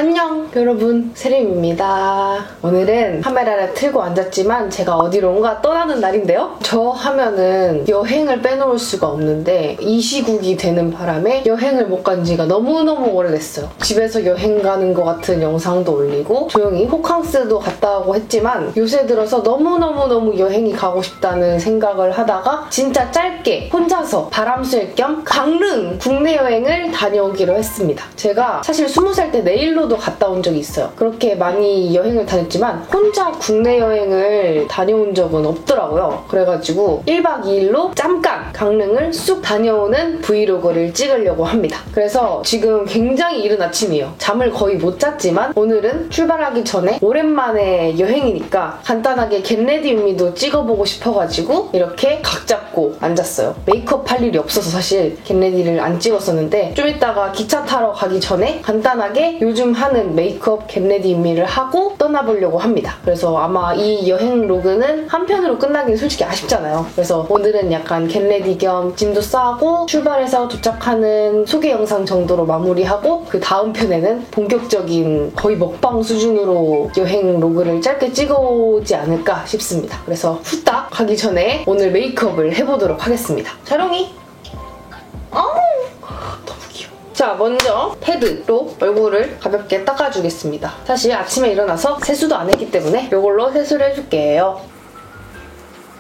안녕 여러분, 세림입니다. 오늘은 카메라를 틀고 앉았지만 제가 어디론가 떠나는 날인데요. 저 하면은 여행을 빼놓을 수가 없는데 이 시국이 되는 바람에 여행을 못 간 지가 너무너무 오래됐어요. 집에서 여행 가는 것 같은 영상도 올리고 조용히 호캉스도 갔다 오고 했지만 요새 들어서 너무너무 여행이 가고 싶다는 생각을 하다가 진짜 짧게 혼자서 바람 쐴 겸 강릉 국내 여행을 다녀오기로 했습니다. 제가 사실 20살 때 내일로도 갔다 온 적이 있어요. 그렇게 많이 여행을 다녔지만 혼자 국내 여행을 다녀온 적은 없더라고요. 그래가지고 1박 2일로 잠깐 강릉을 쑥 다녀오는 브이로그를 찍으려고 합니다. 그래서 지금 굉장히 이른 아침이에요. 잠을 거의 못 잤지만 오늘은 출발하기 전에 오랜만에 여행이니까 간단하게 겟레디 윗미도 찍어보고 싶어가지고 이렇게 각 잡고 앉았어요. 메이크업 할 일이 없어서 사실 겟레디를 안 찍었었는데 좀 이따가 기차 타러 가기 전에 간단하게 요즘 하는 메이크업 겟레디 윗미를 하고 떠나보려고 합니다. 그래서 아마 이 여행 로그는 한 편으로 끝나기는 솔직히 아쉽잖아요. 그래서 오늘은 약간 겟레디 겸 짐도 싸고 출발해서 도착하는 소개 영상 정도로 마무리하고 그 다음 편에는 본격적인 거의 먹방 수준으로 여행 로그를 짧게 찍어오지 않을까 싶습니다. 그래서 후딱 가기 전에 오늘 메이크업을 해보도록 하겠습니다. 촬영이 너무 귀여워. 자, 먼저 패드로 얼굴을 가볍게 닦아주겠습니다. 사실 아침에 일어나서 세수도 안 했기 때문에 이걸로 세수를 해줄게요.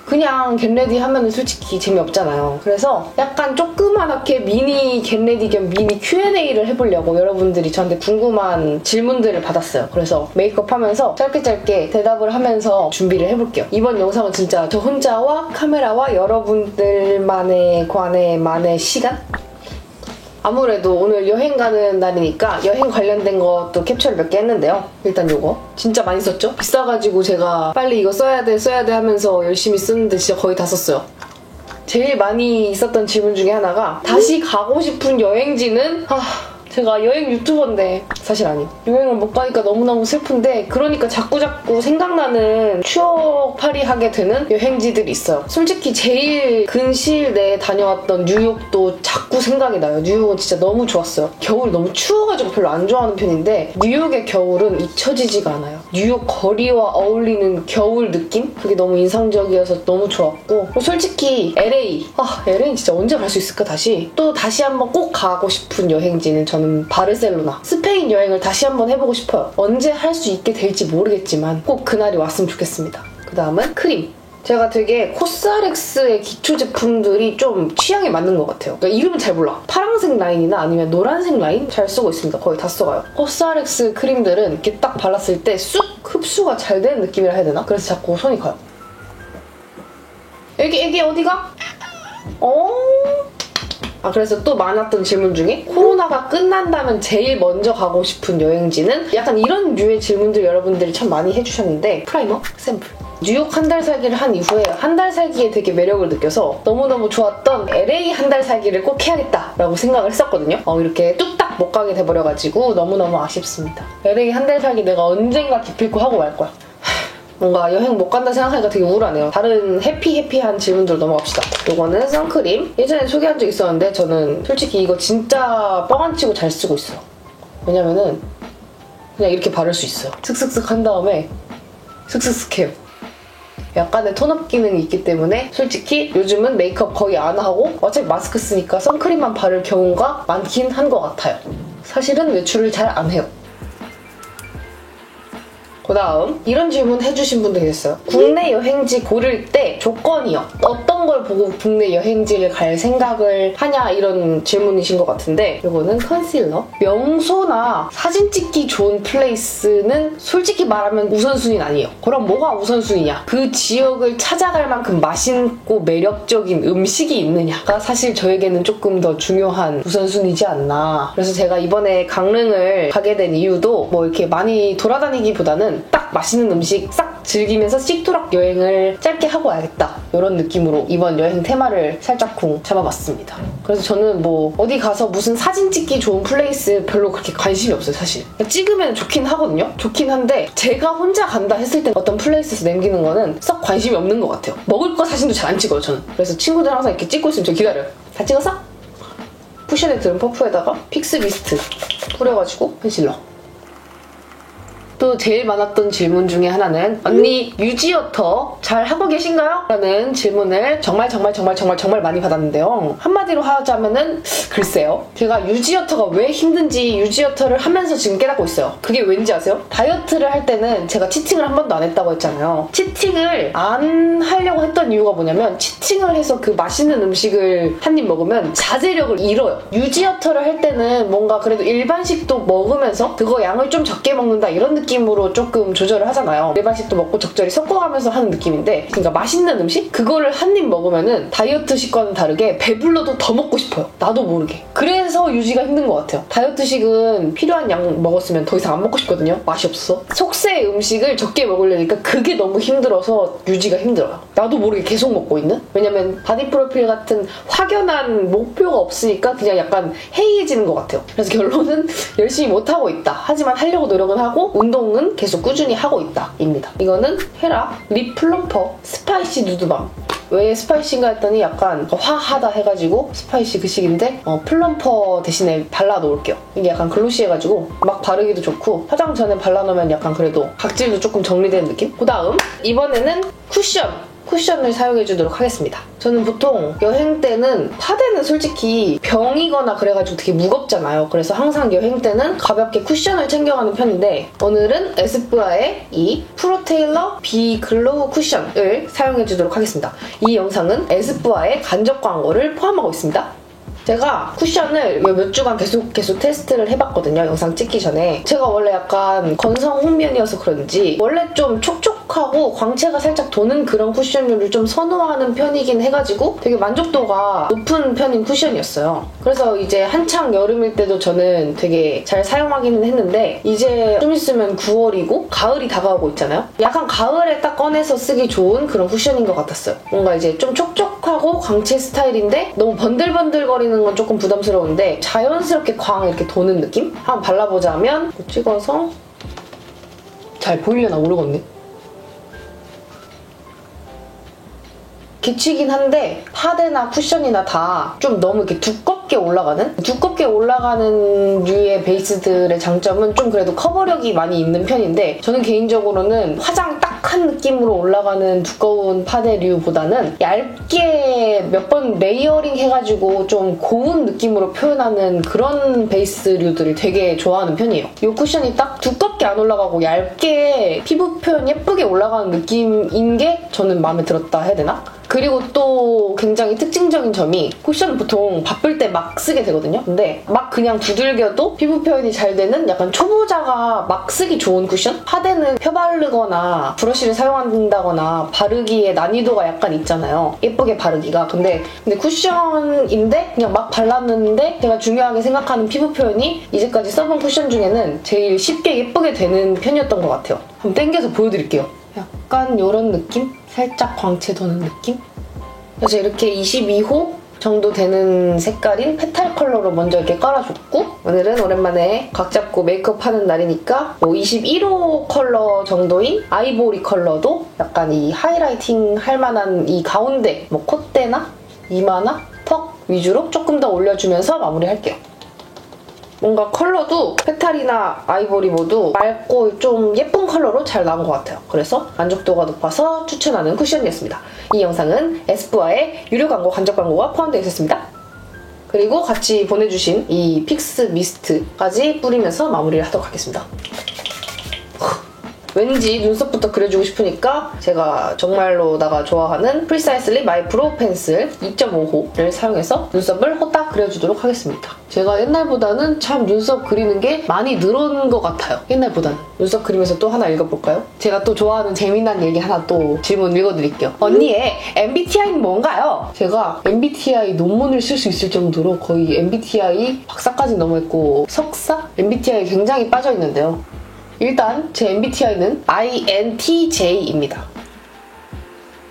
그냥 겟레디 하면은 솔직히 재미없잖아요. 그래서 약간 조그맣게 미니 겟레디 겸 미니 Q&A를 해보려고 여러분들이 저한테 궁금한 질문들을 받았어요. 그래서 메이크업 하면서 짧게 대답을 하면서 준비를 해볼게요. 이번 영상은 진짜 저 혼자와 카메라와 여러분들만의 관의 시간? 아무래도 오늘 여행 가는 날이니까 여행 관련된 것도 캡처를 몇 개 했는데요. 일단 요거 진짜 많이 썼죠? 비싸가지고 제가 빨리 이거 써야 돼 하면서 열심히 쓰는데 진짜 거의 다 썼어요. 제일 많이 있었던 질문 중에 하나가 다시 가고 싶은 여행지는? 제가 여행 유튜버인데 사실 아님. 여행을 못 가니까 너무너무 슬픈데 그러니까 자꾸 생각나는 추억팔이 하게 되는 여행지들이 있어요. 솔직히 제일 근시일 내에 다녀왔던 뉴욕도 자꾸 생각이 나요. 뉴욕은 진짜 너무 좋았어요. 겨울이 너무 추워가지고 별로 안 좋아하는 편인데 뉴욕의 겨울은 잊혀지지가 않아요. 뉴욕 거리와 어울리는 겨울 느낌? 그게 너무 인상적이어서 너무 좋았고 솔직히 LA는 진짜 언제 갈 수 있을까 다시? 또 다시 한번 꼭 가고 싶은 여행지는 저는 바르셀로나, 스페인 여행을 다시 한번 해보고 싶어요. 언제 할 수 있게 될지 모르겠지만 꼭 그날이 왔으면 좋겠습니다. 그 다음은 크림. 제가 되게 코스알엑스의 기초 제품들이 좀 취향에 맞는 것 같아요. 그러니까 이름은 잘 몰라. 파란색 라인이나 아니면 노란색 라인 잘 쓰고 있습니다. 거의 다 써가요. 코스알엑스 크림들은 이렇게 딱 발랐을 때 쑥 흡수가 잘 되는 느낌이라 해야 되나? 그래서 자꾸 손이 가요. 애기 어디가? 그래서 또 많았던 질문 중에 코로나가 끝난다면 제일 먼저 가고 싶은 여행지는? 약간 이런 류의 질문들 여러분들이 참 많이 해주셨는데 프라이머 샘플. 뉴욕 한 달 살기를 한 이후에 한 달 살기에 되게 매력을 느껴서 너무너무 좋았던 LA 한 달 살기를 꼭 해야겠다라고 생각을 했었거든요. 이렇게 뚝딱 못 가게 돼버려가지고 너무너무 아쉽습니다. LA 한 달 살기 내가 언젠가 기필코 하고 말 거야. 뭔가 여행 못 간다 생각하니까 되게 우울하네요. 다른 해피한 질문들 넘어갑시다. 이거는 선크림. 예전에 소개한 적 있었는데 저는 솔직히 이거 진짜 뻥 안 치고 잘 쓰고 있어요. 왜냐면은 그냥 이렇게 바를 수 있어요. 슥슥슥 한 다음에 슥슥슥 해요. 약간의 톤업 기능이 있기 때문에 솔직히 요즘은 메이크업 거의 안 하고 어차피 마스크 쓰니까 선크림만 바를 경우가 많긴 한 것 같아요. 사실은 외출을 잘 안 해요. 그 다음 이런 질문 해주신 분도 계셨어요. 국내 여행지 고를 때 조건이요. 어떤 걸 보고 국내 여행지를 갈 생각을 하냐 이런 질문이신 것 같은데 이거는 컨실러. 명소나 사진 찍기 좋은 플레이스는 솔직히 말하면 우선순위는 아니에요. 그럼 뭐가 우선순위냐? 그 지역을 찾아갈 만큼 맛있고 매력적인 음식이 있느냐가 사실 저에게는 조금 더 중요한 우선순위지 않나. 그래서 제가 이번에 강릉을 가게 된 이유도 뭐 이렇게 많이 돌아다니기보다는 딱 맛있는 음식 싹 즐기면서 씩도락 여행을 짧게 하고 와야겠다 이런 느낌으로 이번 여행 테마를 살짝쿵 잡아봤습니다. 그래서 저는 뭐 어디 가서 무슨 사진 찍기 좋은 플레이스 별로 그렇게 관심이 없어요. 사실 찍으면 좋긴 하거든요. 좋긴 한데 제가 혼자 간다 했을 때 어떤 플레이스에서 남기는 거는 썩 관심이 없는 것 같아요. 먹을 거 사진도 잘 안 찍어요 저는. 그래서 친구들 항상 이렇게 찍고 있으면 저 기다려요. 다 찍었어? 쿠션에 들은 퍼프에다가 픽스 미스트 뿌려가지고 컨실러 또 제일 많았던 질문 중에 하나는 언니 유지어터 잘 하고 계신가요? 라는 질문을 정말 많이 받았는데요. 한마디로 하자면은 글쎄요. 제가 유지어터가 왜 힘든지 유지어터를 하면서 지금 깨닫고 있어요. 그게 왠지 아세요? 다이어트를 할 때는 제가 치팅을 한 번도 안 했다고 했잖아요. 치팅을 안 하려고 했던 이유가 뭐냐면 치팅을 해서 그 맛있는 음식을 한 입 먹으면 자제력을 잃어요. 유지어터를 할 때는 뭔가 그래도 일반식도 먹으면서 그거 양을 좀 적게 먹는다 이런 느낌으로 조금 조절을 하잖아요. 일반식도 먹고 적절히 섞어가면서 하는 느낌인데 그러니까 맛있는 음식? 그거를 한 입 먹으면은 다이어트식과는 다르게 배불러도 더 먹고 싶어요. 나도 모르게. 그래서 유지가 힘든 것 같아요. 다이어트식은 필요한 양 먹었으면 더 이상 안 먹고 싶거든요. 맛이 없어. 속세 음식을 적게 먹으려니까 그게 너무 힘들어서 유지가 힘들어요. 나도 모르게 계속 먹고 있는? 왜냐면 바디 프로필 같은 확연한 목표가 없으니까 그냥 약간 해이해지는 것 같아요. 그래서 결론은 열심히 못하고 있다. 하지만 하려고 노력은 하고 운동은 계속 꾸준히 하고 있다 입니다. 이거는 헤라 립 플럼퍼 스파이시 누드밤. 왜 스파이시인가 했더니 약간 화하다 해가지고 스파이시 그 식인데 플럼퍼 대신에 발라놓을게요. 이게 약간 글로시해가지고 막 바르기도 좋고 화장 전에 발라놓으면 약간 그래도 각질도 조금 정리되는 느낌? 그 다음 이번에는 쿠션을 사용해주도록 하겠습니다. 저는 보통 여행 때는 파데는 솔직히 병이거나 그래가지고 되게 무겁잖아요. 그래서 항상 여행 때는 가볍게 쿠션을 챙겨가는 편인데 오늘은 에스쁘아의 이 프로테일러 비 글로우 쿠션을 사용해주도록 하겠습니다. 이 영상은 에스쁘아의 간접 광고를 포함하고 있습니다. 제가 쿠션을 몇 주간 계속 테스트를 해봤거든요. 영상 찍기 전에. 제가 원래 약간 건성 홍면이어서 그런지 원래 좀 촉촉하고 광채가 살짝 도는 그런 쿠션류를 좀 선호하는 편이긴 해가지고 되게 만족도가 높은 편인 쿠션이었어요. 그래서 이제 한창 여름일 때도 저는 되게 잘 사용하기는 했는데 이제 좀 있으면 9월이고 가을이 다가오고 있잖아요. 약간 가을에 딱 꺼내서 쓰기 좋은 그런 쿠션인 것 같았어요. 뭔가 이제 좀 촉촉하고 광채 스타일인데 너무 번들번들거리는 건 조금 부담스러운데 자연스럽게 광 이렇게 도는 느낌? 한번 발라보자면 찍어서 잘 보이려나 모르겠네. 기치긴 한데 파데나 쿠션이나 다 좀 너무 이렇게 두껍게 올라가는 류의 베이스들의 장점은 좀 그래도 커버력이 많이 있는 편인데 저는 개인적으로는 화장 딱 한 느낌으로 올라가는 두꺼운 파데류보다는 얇게 몇 번 레이어링 해가지고 좀 고운 느낌으로 표현하는 그런 베이스류들을 되게 좋아하는 편이에요. 이 쿠션이 딱 두껍게 안 올라가고 얇게 피부 표현 예쁘게 올라가는 느낌인 게 저는 마음에 들었다 해야 되나? 그리고 또 굉장히 특징적인 점이 쿠션은 보통 바쁠 때 막 쓰게 되거든요. 근데 막 그냥 두들겨도 피부 표현이 잘 되는 약간 초보자가 막 쓰기 좋은 쿠션? 파데는 펴바르거나 브러쉬를 사용한다거나 바르기에 난이도가 약간 있잖아요. 예쁘게 바르기가. 근데 쿠션인데 그냥 막 발랐는데 제가 중요하게 생각하는 피부 표현이 이제까지 써본 쿠션 중에는 제일 쉽게 예쁘게 되는 편이었던 것 같아요. 한번 당겨서 보여드릴게요. 약간 이런 느낌? 살짝 광채 도는 느낌? 그래서 이렇게 22호 정도 되는 색깔인 페탈 컬러로 먼저 이렇게 깔아줬고 오늘은 오랜만에 각 잡고 메이크업 하는 날이니까 21호 컬러 정도인 아이보리 컬러도 약간 이 하이라이팅 할 만한 이 가운데 콧대나 이마나 턱 위주로 조금 더 올려주면서 마무리할게요. 뭔가 컬러도 페탈이나 아이보리 모두 맑고 좀 예쁜 컬러로 잘 나온 것 같아요. 그래서 만족도가 높아서 추천하는 쿠션이었습니다. 이 영상은 에스쁘아의 유료 광고, 간접 광고가 포함되어 있었습니다. 그리고 같이 보내주신 이 픽스 미스트까지 뿌리면서 마무리를 하도록 하겠습니다. 왠지 눈썹부터 그려주고 싶으니까 제가 정말로다가 좋아하는 프리사이슬리 마이 프로 펜슬 2.5호를 사용해서 눈썹을 호딱 그려주도록 하겠습니다. 제가 옛날보다는 참 눈썹 그리는 게 많이 늘은 것 같아요. 옛날보다는. 눈썹 그리면서 또 하나 읽어볼까요? 제가 또 좋아하는 재미난 얘기 하나 또 질문 읽어드릴게요. 언니의 MBTI는 뭔가요? 제가 MBTI 논문을 쓸 수 있을 정도로 거의 MBTI 박사까지 넘어있고 석사? MBTI에 굉장히 빠져있는데요. 일단 제 MBTI는 INTJ입니다.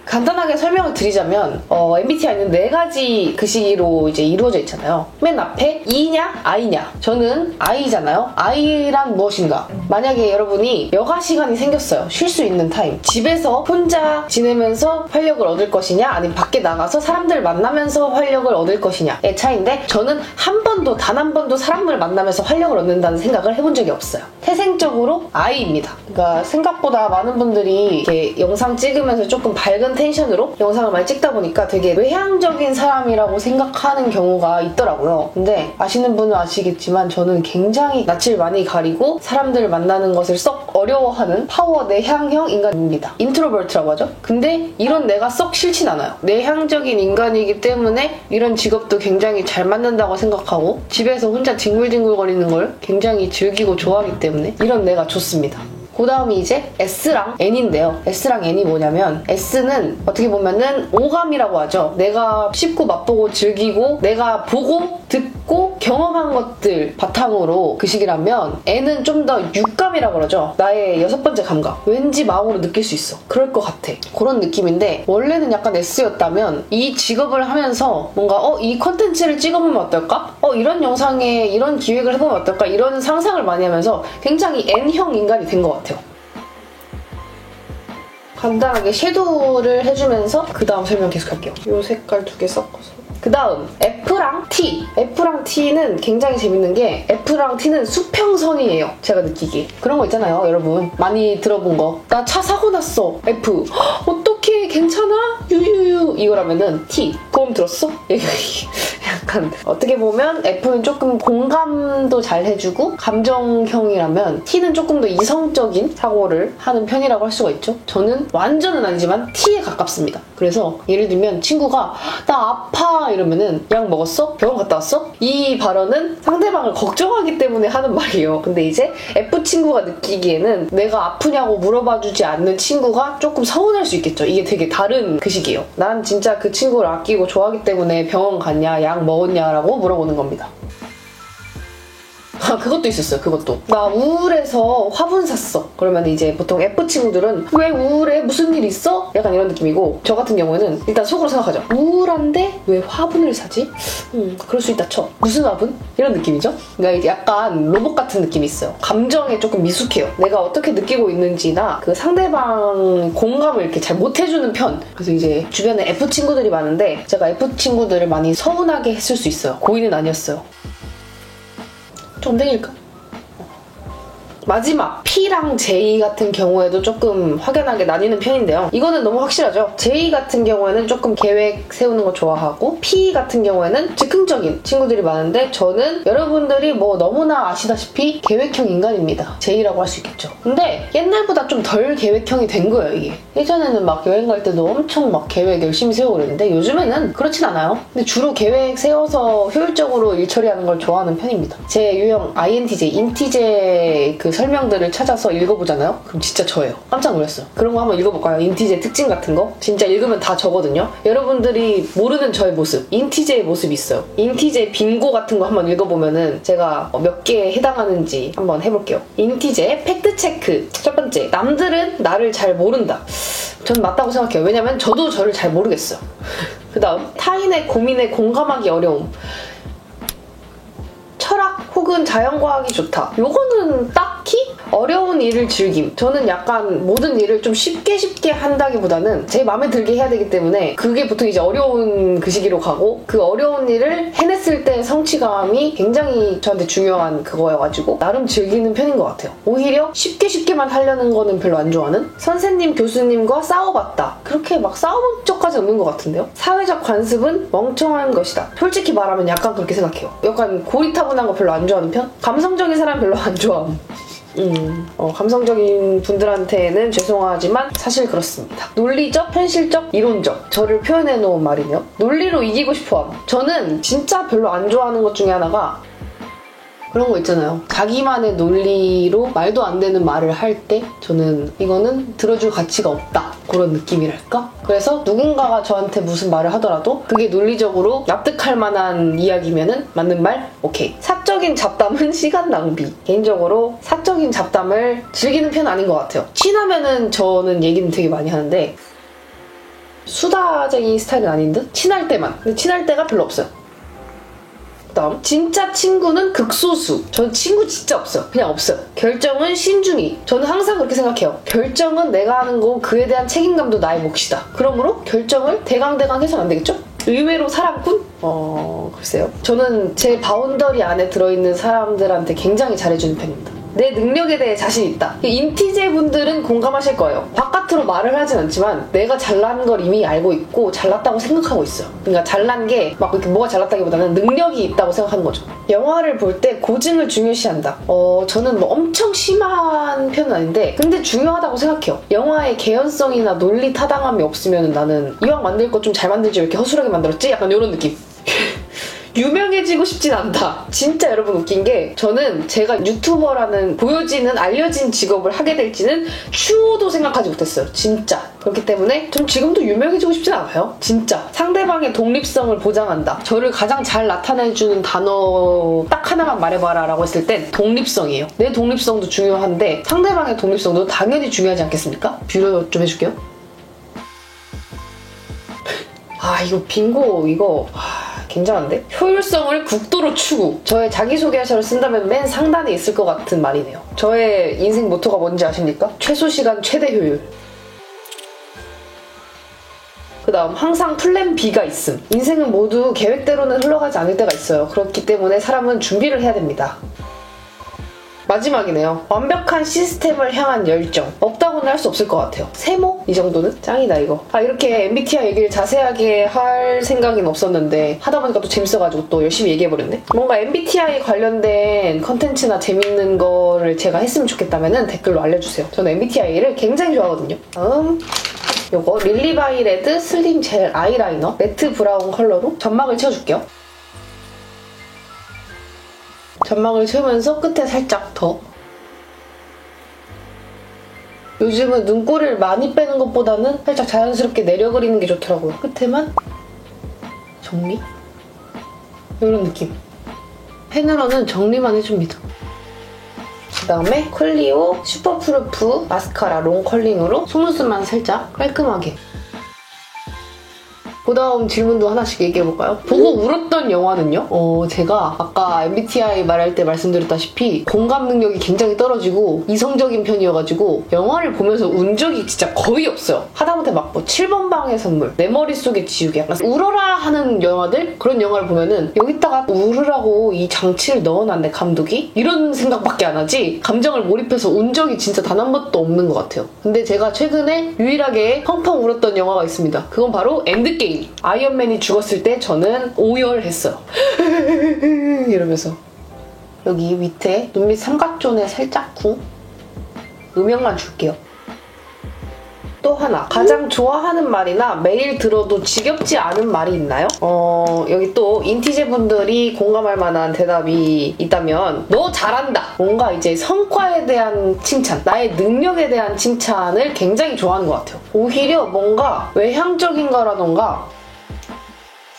간단하게 설명을 드리자면 MBTI는 4가지 그 시기로 이제 이루어져 있잖아요. 맨 앞에 E냐 I냐. 저는 I잖아요. I란 무엇인가? 만약에 여러분이 여가 시간이 생겼어요. 쉴 수 있는 타임. 집에서 혼자 지내면서 활력을 얻을 것이냐 아니면 밖에 나가서 사람들 만나면서 활력을 얻을 것이냐의 차이인데 저는 단 한 번도 사람을 만나면서 활력을 얻는다는 생각을 해본 적이 없어요. 태생적으로 I입니다. 그러니까 생각보다 많은 분들이 이렇게 영상 찍으면서 조금 밝은 텐션으로 영상을 많이 찍다 보니까 되게 외향적인 사람이라고 생각하는 경우가 있더라고요. 근데 아시는 분은 아시겠지만 저는 굉장히 낯을 많이 가리고 사람들을 만나는 것을 썩 어려워하는 파워 내향형 인간입니다. 인트로버트라고 하죠. 근데 이런 내가 썩 싫진 않아요. 내향적인 인간이기 때문에 이런 직업도 굉장히 잘 맞는다고 생각하고 집에서 혼자 뒹굴뒹굴거리는 걸 굉장히 즐기고 좋아하기 때문에 이런 내가 좋습니다. 그 다음이 이제 S랑 N인데요. S랑 N이 뭐냐면 S는 어떻게 보면은 오감이라고 하죠. 내가 씹고 맛보고 즐기고 내가 보고 듣고 경험한 것들 바탕으로 그 시기라면 N은 좀 더 육감이라고 그러죠. 나의 6번째 감각. 왠지 마음으로 느낄 수 있어. 그럴 것 같아. 그런 느낌인데 원래는 약간 S였다면 이 직업을 하면서 뭔가 이 컨텐츠를 찍어보면 어떨까? 이런 영상에 이런 기획을 해보면 어떨까? 이런 상상을 많이 하면서 굉장히 N형 인간이 된 것 같아요. 간단하게 섀도우를 해주면서 그 다음 설명 계속할게요. 이 색깔 2개 섞어서. 그 다음 F랑 T. F랑 T는 굉장히 재밌는 게 F랑 T는 수평선이에요. 제가 느끼기에. 그런 거 있잖아요, 여러분. 많이 들어본 거. 나 차 사고 났어. F. 어떡해, 괜찮아? 유유유. 이거라면은 T. 도움 들었어? 약간 어떻게 보면 F는 조금 공감도 잘 해주고 감정형이라면 T는 조금 더 이성적인 사고를 하는 편이라고 할 수가 있죠. 저는 완전은 아니지만 T에 가깝습니다. 그래서 예를 들면 친구가 나 아파 이러면은 약 먹었어? 병원 갔다 왔어? 이 발언은 상대방을 걱정하기 때문에 하는 말이에요. 근데 이제 F 친구가 느끼기에는 내가 아프냐고 물어봐주지 않는 친구가 조금 서운할 수 있겠죠. 이게 되게 다른 그 시기예요. 난 진짜 그 친구를 아끼고 좋아하기 때문에 병원 갔냐 약 먹었냐라고 물어보는 겁니다. 그것도 있었어요. 그것도 나 우울해서 화분 샀어. 그러면 이제 보통 F 친구들은 왜 우울해? 무슨 일 있어? 약간 이런 느낌이고 저 같은 경우에는 일단 속으로 생각하죠. 우울한데 왜 화분을 사지? 그럴 수 있다 쳐. 무슨 화분? 이런 느낌이죠. 그러니까 이제 약간 로봇 같은 느낌이 있어요. 감정에 조금 미숙해요. 내가 어떻게 느끼고 있는지나 그 상대방 공감을 이렇게 잘 못해주는 편. 그래서 이제 주변에 F 친구들이 많은데 제가 F 친구들을 많이 서운하게 했을 수 있어요. 고의는 아니었어요. 점댕일까? 마지막 P랑 J 같은 경우에도 조금 확연하게 나뉘는 편인데요. 이거는 너무 확실하죠. J 같은 경우에는 조금 계획 세우는 거 좋아하고 P 같은 경우에는 즉흥적인 친구들이 많은데 저는 여러분들이 뭐 너무나 아시다시피 계획형 인간입니다. J라고 할 수 있겠죠. 근데 옛날보다 좀 덜 계획형이 된 거예요, 이게. 예전에는 막 여행 갈 때도 엄청 막 계획 열심히 세우고 그랬는데 요즘에는 그렇진 않아요. 근데 주로 계획 세워서 효율적으로 일 처리하는 걸 좋아하는 편입니다. 제 유형 INTJ, 인티제 그 설명들을 찾아서 읽어보잖아요? 그럼 진짜 저예요. 깜짝 놀랐어요. 그런 거 한번 읽어볼까요? 인티제 특징 같은 거? 진짜 읽으면 다 저거든요. 여러분들이 모르는 저의 모습, 인티제의 모습이 있어요. 인티제 빙고 같은 거 한번 읽어보면은 제가 몇 개에 해당하는지 한번 해볼게요. 인티제 팩트체크. 첫 번째, 남들은 나를 잘 모른다. 전 맞다고 생각해요. 왜냐면 저도 저를 잘 모르겠어요. 그 다음, 타인의 고민에 공감하기 어려움. 철학 혹은 자연과학이 좋다. 요거는 딱히 어려운 일을 즐김. 저는 약간 모든 일을 좀 쉽게 한다기보다는 제 마음에 들게 해야 되기 때문에 그게 보통 이제 어려운 그 시기로 가고 그 어려운 일을 해냈을 때 성취감이 굉장히 저한테 중요한 그거여가지고 나름 즐기는 편인 것 같아요. 오히려 쉽게만 하려는 거는 별로 안 좋아하는? 선생님, 교수님과 싸워봤다. 그렇게 막 싸워본 적까지 없는 것 같은데요? 사회적 관습은 멍청한 것이다. 솔직히 말하면 약간 그렇게 생각해요. 약간 고리타분한 거 별로 안 좋아하는 편? 감성적인 사람 별로 안 좋아함. 감성적인 분들한테는 죄송하지만 사실 그렇습니다. 논리적, 현실적, 이론적. 저를 표현해놓은 말이네요. 논리로 이기고 싶어함. 저는 진짜 별로 안 좋아하는 것 중에 하나가 그런 거 있잖아요. 자기만의 논리로 말도 안 되는 말을 할 때 저는 이거는 들어줄 가치가 없다. 그런 느낌이랄까? 그래서 누군가가 저한테 무슨 말을 하더라도 그게 논리적으로 납득할 만한 이야기면은 맞는 말? 오케이. 사적인 잡담은 시간 낭비. 개인적으로 사적인 잡담을 즐기는 편은 아닌 것 같아요. 친하면은 저는 얘기는 되게 많이 하는데 수다쟁이 스타일은 아닌 듯? 친할 때만. 근데 친할 때가 별로 없어요. 그다음 진짜 친구는 극소수. 저는 친구 진짜 없어요. 그냥 없어요. 결정은 신중히. 저는 항상 그렇게 생각해요. 결정은 내가 하는 거고 그에 대한 책임감도 나의 몫이다. 그러므로 결정을 대강대강 해서는 안 되겠죠? 의외로 사랑꾼? 글쎄요. 저는 제 바운더리 안에 들어있는 사람들한테 굉장히 잘해주는 편입니다. 내 능력에 대해 자신 있다. 인티제 분들은 공감하실 거예요. 바깥으로 말을 하진 않지만 내가 잘난 걸 이미 알고 있고 잘났다고 생각하고 있어요. 그러니까 잘난 게 막 이렇게 뭐가 잘났다기보다는 능력이 있다고 생각하는 거죠. 영화를 볼 때 고증을 중요시한다. 저는 뭐 엄청 심한 편은 아닌데 근데 중요하다고 생각해요. 영화의 개연성이나 논리 타당함이 없으면 나는 이왕 만들 거 좀 잘 만들지 왜 이렇게 허술하게 만들었지? 약간 이런 느낌. 유명해지고 싶진 않다. 진짜 여러분 웃긴 게 저는 제가 유튜버라는 보여지는 알려진 직업을 하게 될지는 추호도 생각하지 못했어요. 진짜. 그렇기 때문에 좀 지금도 유명해지고 싶진 않아요. 진짜. 상대방의 독립성을 보장한다. 저를 가장 잘 나타내주는 단어 딱 하나만 말해봐라 라고 했을 땐 독립성이에요. 내 독립성도 중요한데 상대방의 독립성도 당연히 중요하지 않겠습니까? 뷰러 좀 해줄게요. 이거 빙고 이거 굉장한데? 효율성을 국도로 추구. 저의 자기소개서를 쓴다면 맨 상단에 있을 것 같은 말이네요. 저의 인생 모토가 뭔지 아십니까? 최소 시간 최대 효율. 그 다음 항상 플랜 B가 있음. 인생은 모두 계획대로는 흘러가지 않을 때가 있어요. 그렇기 때문에 사람은 준비를 해야 됩니다. 마지막이네요. 완벽한 시스템을 향한 열정. 없다고는 할 수 없을 것 같아요. 세모? 이 정도는? 짱이다 이거. 이렇게 MBTI 얘기를 자세하게 할 생각은 없었는데 하다 보니까 또 재밌어가지고 또 열심히 얘기해버렸네. 뭔가 MBTI 관련된 컨텐츠나 재밌는 거를 제가 했으면 좋겠다면 댓글로 알려주세요. 저는 MBTI를 굉장히 좋아하거든요. 요거 릴리바이레드 슬림 젤 아이라이너 매트 브라운 컬러로 점막을 채워줄게요. 점막을 채우면서 끝에 살짝 더. 요즘은 눈꼬리를 많이 빼는 것보다는 살짝 자연스럽게 내려 그리는 게 좋더라고요. 끝에만 정리? 이런 느낌. 펜으로는 정리만 해줍니다. 그 다음에 클리오 슈퍼프루프 마스카라 롱 컬링으로 속눈썹만 살짝 깔끔하게. 그 다음 질문도 하나씩 얘기해볼까요? 보고 울었던 영화는요? 제가 아까 MBTI 말할 때 말씀드렸다시피 공감 능력이 굉장히 떨어지고 이성적인 편이어가지고 영화를 보면서 운 적이 진짜 거의 없어요. 하다못해 막 7번 방의 선물, 내 머릿속에 지우개, 약간 울어라 하는 영화들? 그런 영화를 보면은 여기다가 울으라고 이 장치를 넣어놨네 감독이? 이런 생각밖에 안 하지 감정을 몰입해서 운 적이 진짜 단 한 번도 없는 것 같아요. 근데 제가 최근에 유일하게 펑펑 울었던 영화가 있습니다. 그건 바로 엔드게임. 아이언맨이 죽었을 때 저는 오열했어요. 이러면서 여기 밑에 눈 밑 삼각존에 살짝 쿵 음영만 줄게요. 또 하나 가장 좋아하는 말이나 매일 들어도 지겹지 않은 말이 있나요? 여기 또 인티제 분들이 공감할 만한 대답이 있다면 너 잘한다. 뭔가 이제 성과에 대한 칭찬, 나의 능력에 대한 칭찬을 굉장히 좋아하는 것 같아요. 오히려 뭔가 외향적인 거라던가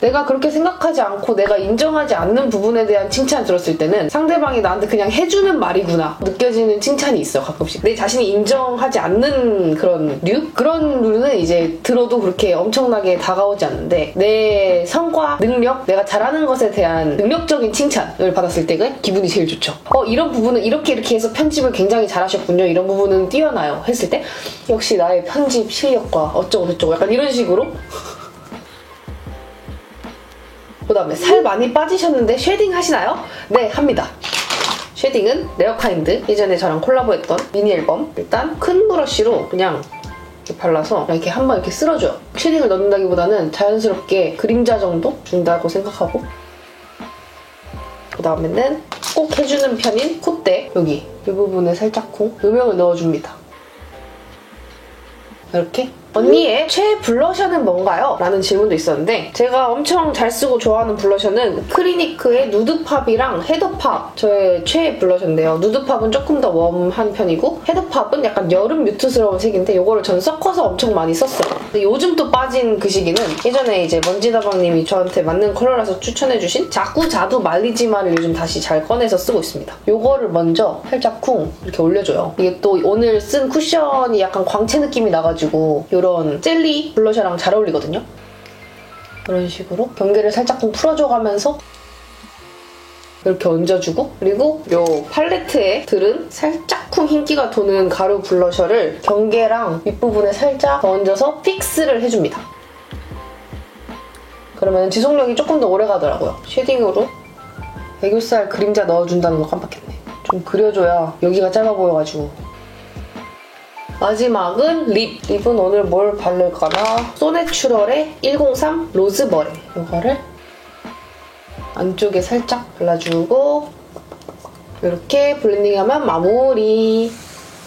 내가 그렇게 생각하지 않고 내가 인정하지 않는 부분에 대한 칭찬을 들었을 때는 상대방이 나한테 그냥 해주는 말이구나 느껴지는 칭찬이 있어 가끔씩. 내 자신이 인정하지 않는 그런 류? 그런 류는 이제 들어도 그렇게 엄청나게 다가오지 않는데 내 성과, 능력, 내가 잘하는 것에 대한 능력적인 칭찬을 받았을 때가 기분이 제일 좋죠. 이런 부분은 이렇게 해서 편집을 굉장히 잘하셨군요. 이런 부분은 뛰어나요. 했을 때 역시 나의 편집 실력과 어쩌고 저쩌고 약간 이런 식으로 그 다음에 살 많이 빠지셨는데 쉐딩 하시나요? 네, 합니다. 쉐딩은 레어카인드 예전에 저랑 콜라보했던 미니 앨범 일단 큰 브러쉬로 그냥 이렇게 발라서 이렇게 한번 이렇게 쓸어줘요. 쉐딩을 넣는다기보다는 자연스럽게 그림자 정도 준다고 생각하고 그 다음에는 꼭 해주는 편인 콧대 여기 이 부분에 살짝 쿵 음영을 넣어줍니다. 이렇게 언니의 최애 블러셔는 뭔가요? 라는 질문도 있었는데 제가 엄청 잘 쓰고 좋아하는 블러셔는 크리니크의 누드팝이랑 헤더팝 저의 최애 블러셔인데요. 누드팝은 조금 더 웜한 편이고 헤더팝은 약간 여름 뮤트스러운 색인데 이거를 전 섞어서 엄청 많이 썼어요. 근데 요즘 또 빠진 그 시기는 예전에 이제 먼지다방님이 저한테 맞는 컬러라서 추천해주신 자꾸 자두 말리지마를 요즘 다시 잘 꺼내서 쓰고 있습니다. 요거를 먼저 살짝 쿵 이렇게 올려줘요. 이게 또 오늘 쓴 쿠션이 약간 광채 느낌이 나가지고 요런 그런 젤리 블러셔랑 잘 어울리거든요. 이런 식으로 경계를 살짝 좀 풀어줘가면서 이렇게 얹어주고, 그리고 이 팔레트에 들은 살짝쿵 흰기가 도는 가루 블러셔를 경계랑 윗부분에 살짝 더 얹어서 픽스를 해줍니다. 그러면 지속력이 조금 더 오래 가더라고요. 쉐딩으로 애교살 그림자 넣어준다는 거 깜빡했네. 좀 그려줘야 여기가 짧아 보여가지고. 마지막은 립. 립은 오늘 뭘 바를까나? 소내추럴의 103 로즈버리. 이거를 안쪽에 살짝 발라주고 이렇게 블렌딩하면 마무리.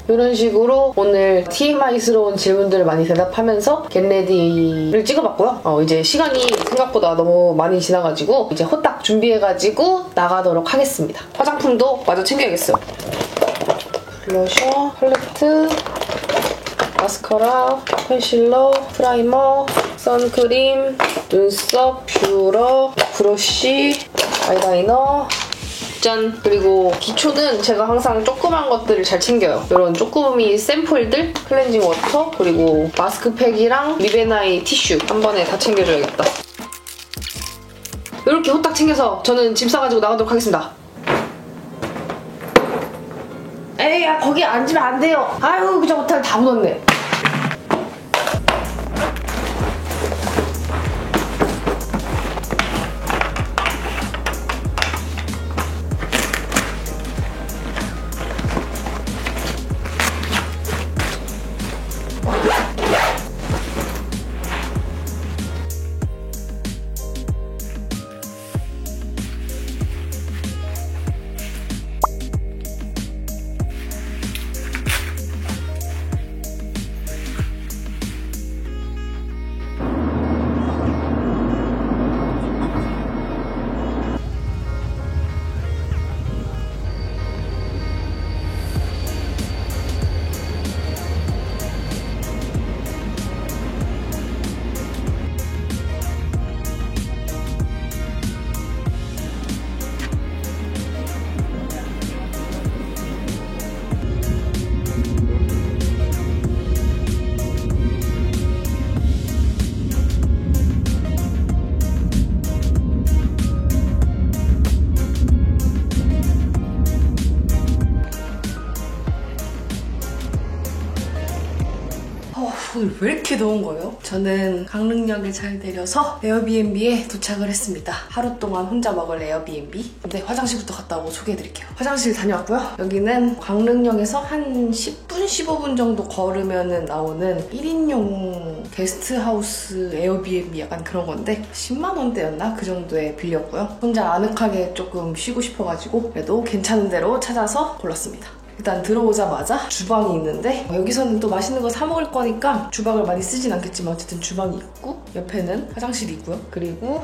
이런 식으로 오늘 TMI스러운 질문들을 많이 대답하면서 겟레디를 찍어봤고요. 이제 시간이 생각보다 너무 많이 지나가지고 이제 호딱 준비해가지고 나가도록 하겠습니다. 화장품도 마저 챙겨야겠어요. 블러셔, 팔레트, 마스카라, 컨실러, 프라이머, 선크림, 눈썹, 뷰러, 브러쉬, 아이라이너, 짠! 그리고 기초는 제가 항상 조그만 것들을 잘 챙겨요. 이런 조그미 샘플들, 클렌징 워터, 그리고 마스크팩이랑 립앤아이 티슈 한 번에 다 챙겨줘야겠다. 이렇게 호딱 챙겨서 저는 짐 싸가지고 나가도록 하겠습니다. 에이, 야, 거기 앉으면 안 돼요. 아유, 그저 못할 다 묻었네. 오늘 왜 이렇게 더운 거예요? 저는 강릉역에 잘 내려서 에어비앤비에 도착을 했습니다. 하루 동안 혼자 먹을 에어비앤비. 근데 화장실부터 갔다 오고 소개해드릴게요. 화장실 다녀왔고요. 여기는 강릉역에서 한 10분, 15분 정도 걸으면 나오는 1인용 게스트하우스 에어비앤비 약간 그런 건데 10만 원대였나? 그 정도에 빌렸고요. 혼자 아늑하게 조금 쉬고 싶어가지고 그래도 괜찮은 데로 찾아서 골랐습니다. 일단 들어오자마자 주방이 있는데 여기서는 또 맛있는 거 사 먹을 거니까 주방을 많이 쓰진 않겠지만 어쨌든 주방이 있고 옆에는 화장실이 있고요. 그리고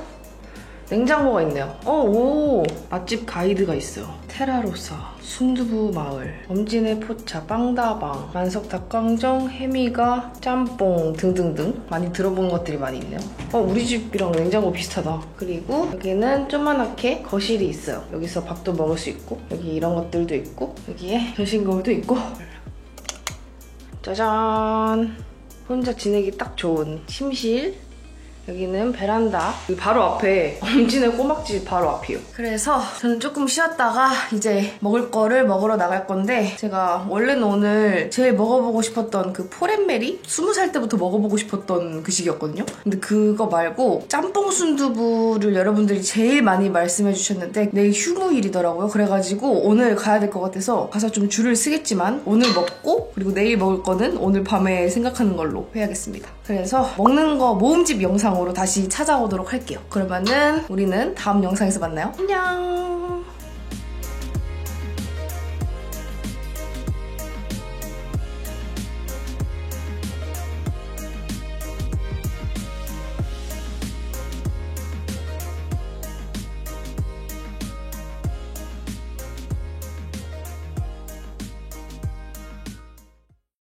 냉장고가 있네요. 오! 맛집 가이드가 있어요. 테라로사, 순두부 마을, 엄진의 포차, 빵다방, 만석 닭강정, 해미가, 짬뽕 등등등 많이 들어본 것들이 많이 있네요. 우리 집이랑 냉장고 비슷하다. 그리고 여기는 조그맣게 거실이 있어요. 여기서 밥도 먹을 수 있고 여기 이런 것들도 있고 여기에 변신 거울도 있고 짜잔! 혼자 지내기 딱 좋은 침실. 여기는 베란다. 바로 앞에 엄진의 꼬막집 바로 앞이에요. 그래서 저는 조금 쉬었다가 이제 먹을 거를 먹으러 나갈 건데 제가 원래는 오늘 제일 먹어보고 싶었던 그 포렌메리? 20살 때부터 먹어보고 싶었던 그 시기였거든요. 근데 그거 말고 짬뽕 순두부를 여러분들이 제일 많이 말씀해 주셨는데 내일 휴무일이더라고요. 그래가지고 오늘 가야 될 것 같아서 가서 좀 줄을 쓰겠지만 오늘 먹고 그리고 내일 먹을 거는 오늘 밤에 생각하는 걸로 해야겠습니다. 그래서 먹는 거 모음집 영상 으로 다시 찾아오도록 할게요. 그러면은 우리는 다음 영상에서 만나요. 안녕!